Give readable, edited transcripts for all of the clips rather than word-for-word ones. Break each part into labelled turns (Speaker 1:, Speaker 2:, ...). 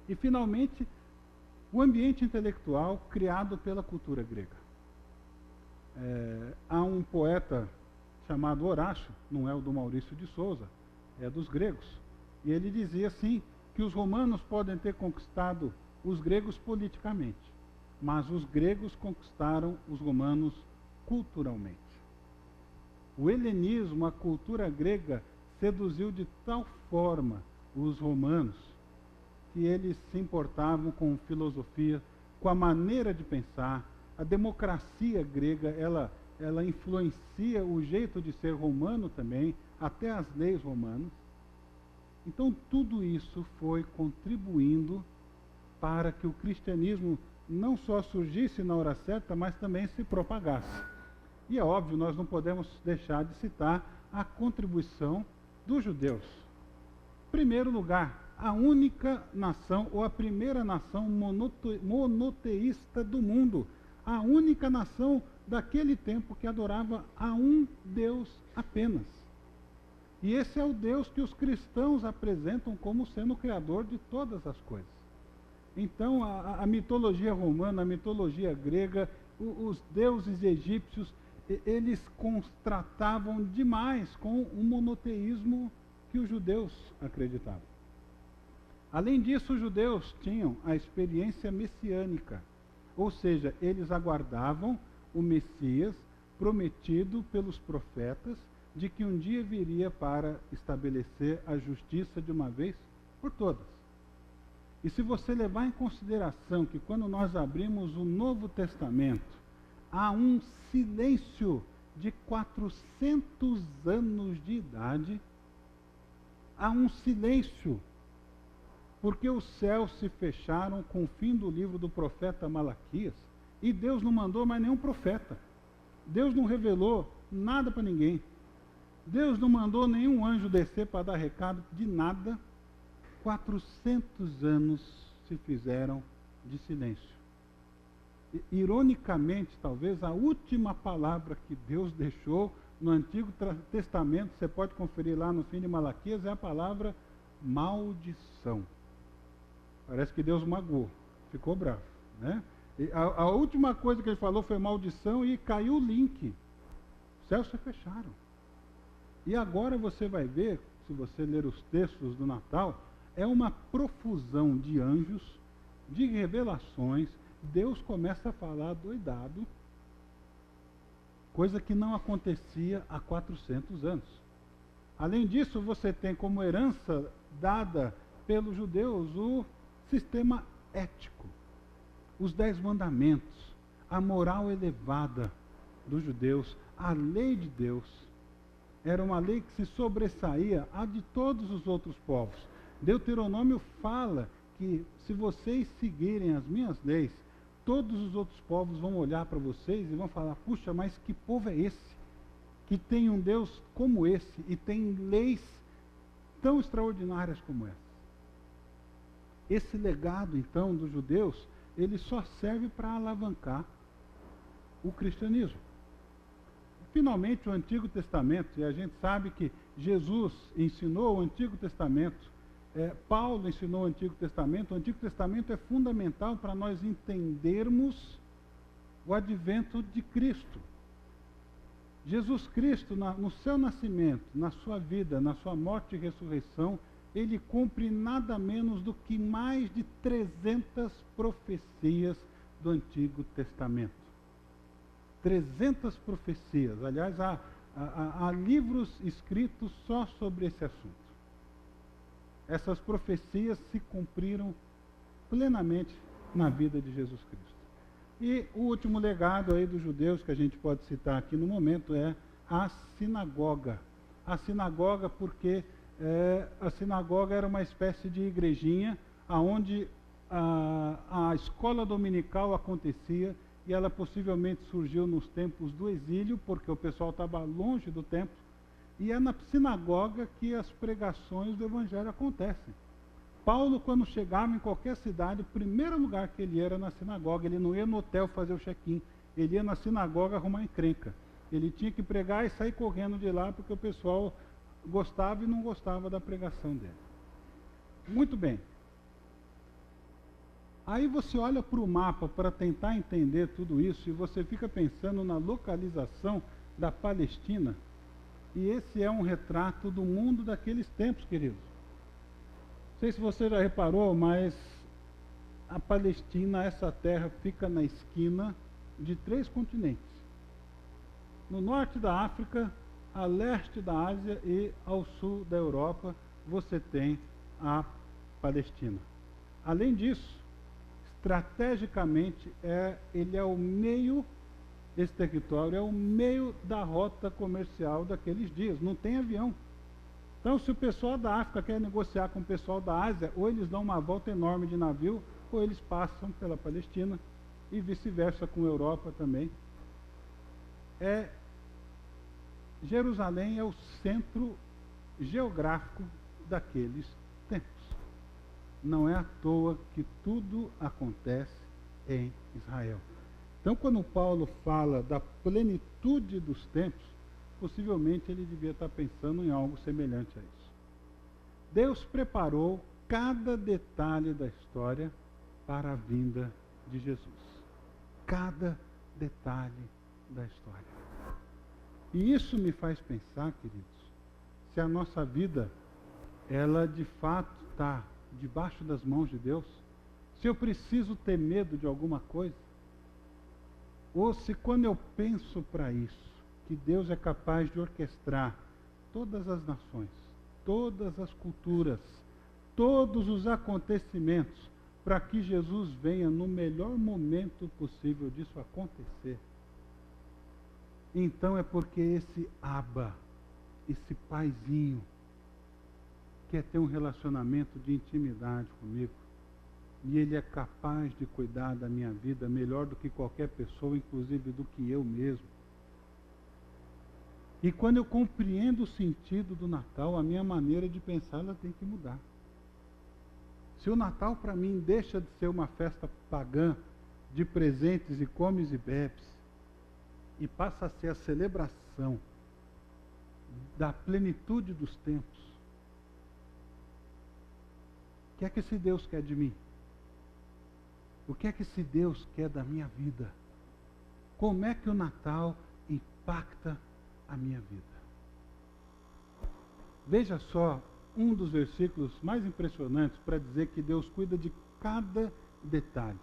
Speaker 1: E, finalmente, o ambiente intelectual criado pela cultura grega. Há um poeta chamado Horácio, não é o do Maurício de Souza, é dos gregos. E ele dizia assim, que os romanos podem ter conquistado os gregos politicamente, mas os gregos conquistaram os romanos culturalmente. O helenismo, a cultura grega, seduziu de tal forma os romanos que eles se importavam com filosofia, com a maneira de pensar. A democracia grega, ela influencia o jeito de ser romano também, até as leis romanas. Então, tudo isso foi contribuindo para que o cristianismo não só surgisse na hora certa, mas também se propagasse. E é óbvio, nós não podemos deixar de citar a contribuição dos judeus. Em primeiro lugar, a única nação, ou a primeira nação monoteísta do mundo, a única nação daquele tempo que adorava a um Deus apenas. E esse é o Deus que os cristãos apresentam como sendo o criador de todas as coisas. Então, a mitologia romana, a mitologia grega, os deuses egípcios, eles contrastavam demais com o monoteísmo que os judeus acreditavam. Além disso, os judeus tinham a experiência messiânica, ou seja, eles aguardavam o Messias prometido pelos profetas, de que um dia viria para estabelecer a justiça de uma vez por todas. E se você levar em consideração que quando nós abrimos o Novo Testamento, há um silêncio de 400 anos de idade, há um silêncio, porque os céus se fecharam com o fim do livro do profeta Malaquias, e Deus não mandou mais nenhum profeta. Deus não revelou nada para ninguém. Deus não mandou nenhum anjo descer para dar recado de nada. 400 anos se fizeram de silêncio. Ironicamente, talvez, a última palavra que Deus deixou no Antigo Testamento, você pode conferir lá no fim de Malaquias, é a palavra maldição. Parece que Deus magoou, ficou bravo, né? E a última coisa que ele falou foi maldição e caiu o link. Os céus se fecharam. E agora você vai ver, se você ler os textos do Natal, é uma profusão de anjos, de revelações. Deus começa a falar doidado, coisa que não acontecia há 400 anos. Além disso, você tem como herança dada pelos judeus o sistema ético, os 10 mandamentos, a moral elevada dos judeus, a lei de Deus. Era uma lei que se sobressaía a de todos os outros povos. Deuteronômio fala que se vocês seguirem as minhas leis, todos os outros povos vão olhar para vocês e vão falar, puxa, mas que povo é esse? Que tem um Deus como esse e tem leis tão extraordinárias como essa. Esse legado, então, dos judeus, ele só serve para alavancar o cristianismo. Finalmente, o Antigo Testamento, e a gente sabe que Jesus ensinou o Antigo Testamento, Paulo ensinou o Antigo Testamento é fundamental para nós entendermos o advento de Cristo. Jesus Cristo, no seu nascimento, na sua vida, na sua morte e ressurreição, ele cumpre nada menos do que mais de 300 profecias do Antigo Testamento. 300 profecias. Aliás, há livros escritos só sobre esse assunto. Essas profecias se cumpriram plenamente na vida de Jesus Cristo. E o último legado aí dos judeus que a gente pode citar aqui no momento é a sinagoga. A sinagoga porque a sinagoga era uma espécie de igrejinha onde a escola dominical acontecia, e ela possivelmente surgiu nos tempos do exílio, porque o pessoal estava longe do templo, e é na sinagoga que as pregações do evangelho acontecem. Paulo, quando chegava em qualquer cidade, o primeiro lugar que ele ia era na sinagoga. Ele não ia no hotel fazer o check-in, ele ia na sinagoga arrumar encrenca. Ele tinha que pregar e sair correndo de lá, porque o pessoal gostava e não gostava da pregação dele. Muito bem. Aí você olha para o mapa para tentar entender tudo isso e você fica pensando na localização da Palestina. E esse é um retrato do mundo daqueles tempos, queridos. Não sei se você já reparou, mas a Palestina, essa terra, fica na esquina de 3 continentes. No norte da África, a leste da Ásia e ao sul da Europa, você tem a Palestina. Além disso, estrategicamente, ele é o meio, esse território é o meio da rota comercial daqueles dias, não tem avião. Então, se o pessoal da África quer negociar com o pessoal da Ásia, ou eles dão uma volta enorme de navio, ou eles passam pela Palestina, e vice-versa com a Europa também. Jerusalém é o centro geográfico daqueles tempos. Não é à toa que tudo acontece em Israel. Então, quando Paulo fala da plenitude dos tempos, possivelmente ele devia estar pensando em algo semelhante a isso. Deus preparou cada detalhe da história para a vinda de Jesus. Cada detalhe da história. E isso me faz pensar, queridos, se a nossa vida, ela de fato está debaixo das mãos de Deus, se eu preciso ter medo de alguma coisa, ou se quando eu penso para isso, que Deus é capaz de orquestrar todas as nações, todas as culturas, todos os acontecimentos, para que Jesus venha no melhor momento possível disso acontecer. Então é porque esse Abba, esse paizinho, quer ter um relacionamento de intimidade comigo. E ele é capaz de cuidar da minha vida melhor do que qualquer pessoa, inclusive do que eu mesmo. E quando eu compreendo o sentido do Natal, a minha maneira de pensar ela tem que mudar. Se o Natal para mim deixa de ser uma festa pagã de presentes e comes e bebes, e passa a ser a celebração da plenitude dos tempos, o que é que esse Deus quer de mim? O que é que esse Deus quer da minha vida? Como é que o Natal impacta a minha vida? Veja só um dos versículos mais impressionantes para dizer que Deus cuida de cada detalhe.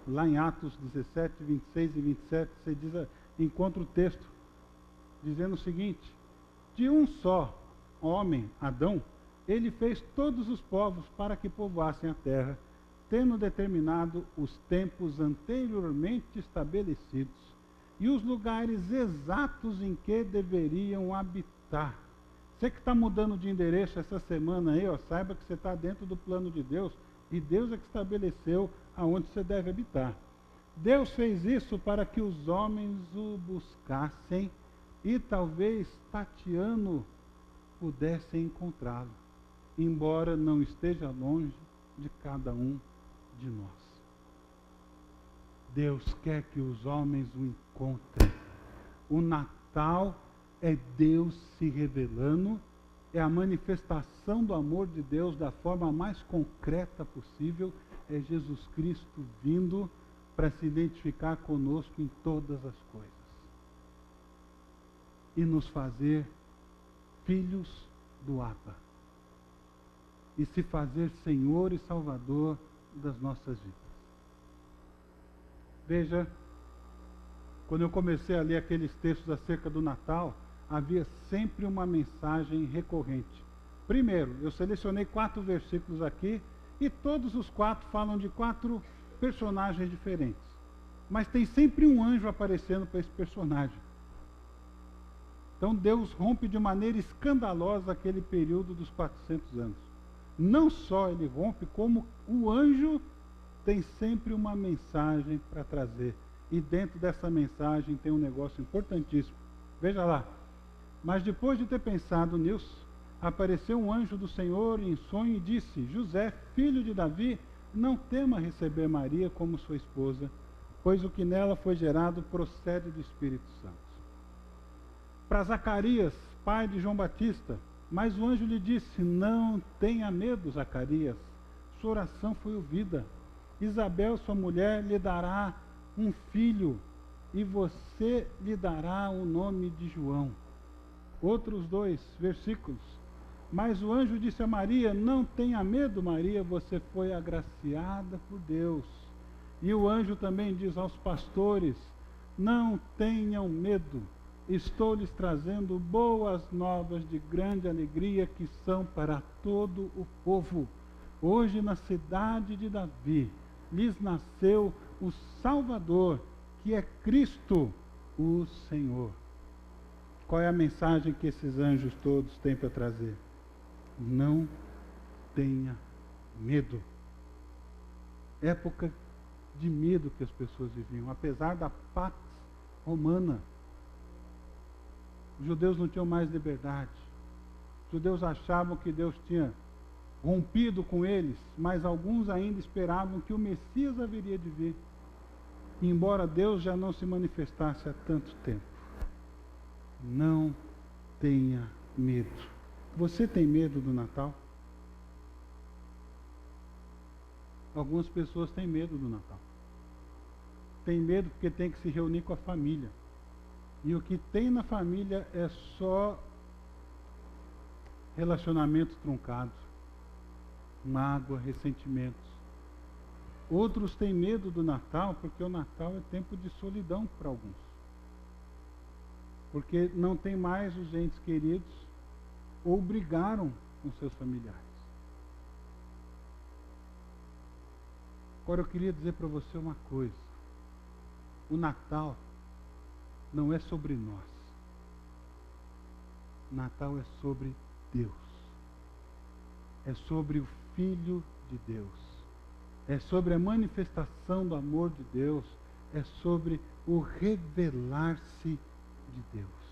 Speaker 1: Lá em Atos 17, 26 e 27, você encontra o texto dizendo o seguinte: de um só homem, Adão, ele fez todos os povos para que povoassem a terra, tendo determinado os tempos anteriormente estabelecidos e os lugares exatos em que deveriam habitar. Você que está mudando de endereço essa semana aí, saiba que você está dentro do plano de Deus, e Deus é que estabeleceu aonde você deve habitar. Deus fez isso para que os homens o buscassem e talvez tateando pudessem encontrá-lo, embora não esteja longe de cada um de nós. Deus quer que os homens o encontrem. O Natal é Deus se revelando, é a manifestação do amor de Deus da forma mais concreta possível, é Jesus Cristo vindo para se identificar conosco em todas as coisas e nos fazer filhos do Abba e se fazer Senhor e Salvador das nossas vidas. Veja, quando eu comecei a ler aqueles textos acerca do Natal, havia sempre uma mensagem recorrente. Primeiro, eu selecionei 4 versículos aqui, e todos os 4 falam de 4 personagens diferentes. Mas tem sempre um anjo aparecendo para esse personagem. Então Deus rompe de maneira escandalosa aquele período dos 400 anos. Não só ele rompe, como o anjo tem sempre uma mensagem para trazer. E dentro dessa mensagem tem um negócio importantíssimo. Veja lá. Mas depois de ter pensado nisso, apareceu um anjo do Senhor em sonho e disse: José, filho de Davi, não tema receber Maria como sua esposa, pois o que nela foi gerado procede do Espírito Santo. Para Zacarias, pai de João Batista, mas o anjo lhe disse: não tenha medo, Zacarias, sua oração foi ouvida. Isabel, sua mulher, lhe dará um filho, e você lhe dará o nome de João. Outros 2 versículos. Mas o anjo disse a Maria: não tenha medo, Maria, você foi agraciada por Deus. E o anjo também diz aos pastores: não tenham medo, estou lhes trazendo boas novas de grande alegria, que são para todo o povo. Hoje, na cidade de Davi, lhes nasceu o Salvador, que é Cristo, o Senhor. Qual é a mensagem que esses anjos todos têm para trazer? Não tenha medo. Época de medo que as pessoas viviam, apesar da Pax Romana. Os judeus não tinham mais liberdade. Os judeus achavam que Deus tinha rompido com eles, mas alguns ainda esperavam que o Messias haveria de vir, embora Deus já não se manifestasse há tanto tempo. Não tenha medo. Você tem medo do Natal? Algumas pessoas têm medo do Natal. Tem medo porque tem que se reunir com a família. E o que tem na família é só relacionamentos truncados, mágoa, ressentimentos. Outros têm medo do Natal porque o Natal é tempo de solidão para alguns. Porque não tem mais os entes queridos ou brigaram com seus familiares. Agora eu queria dizer para você uma coisa. O Natal não é sobre nós. O Natal é sobre Deus. É sobre o Filho de Deus. É sobre a manifestação do amor de Deus. É sobre o revelar-se de Deus.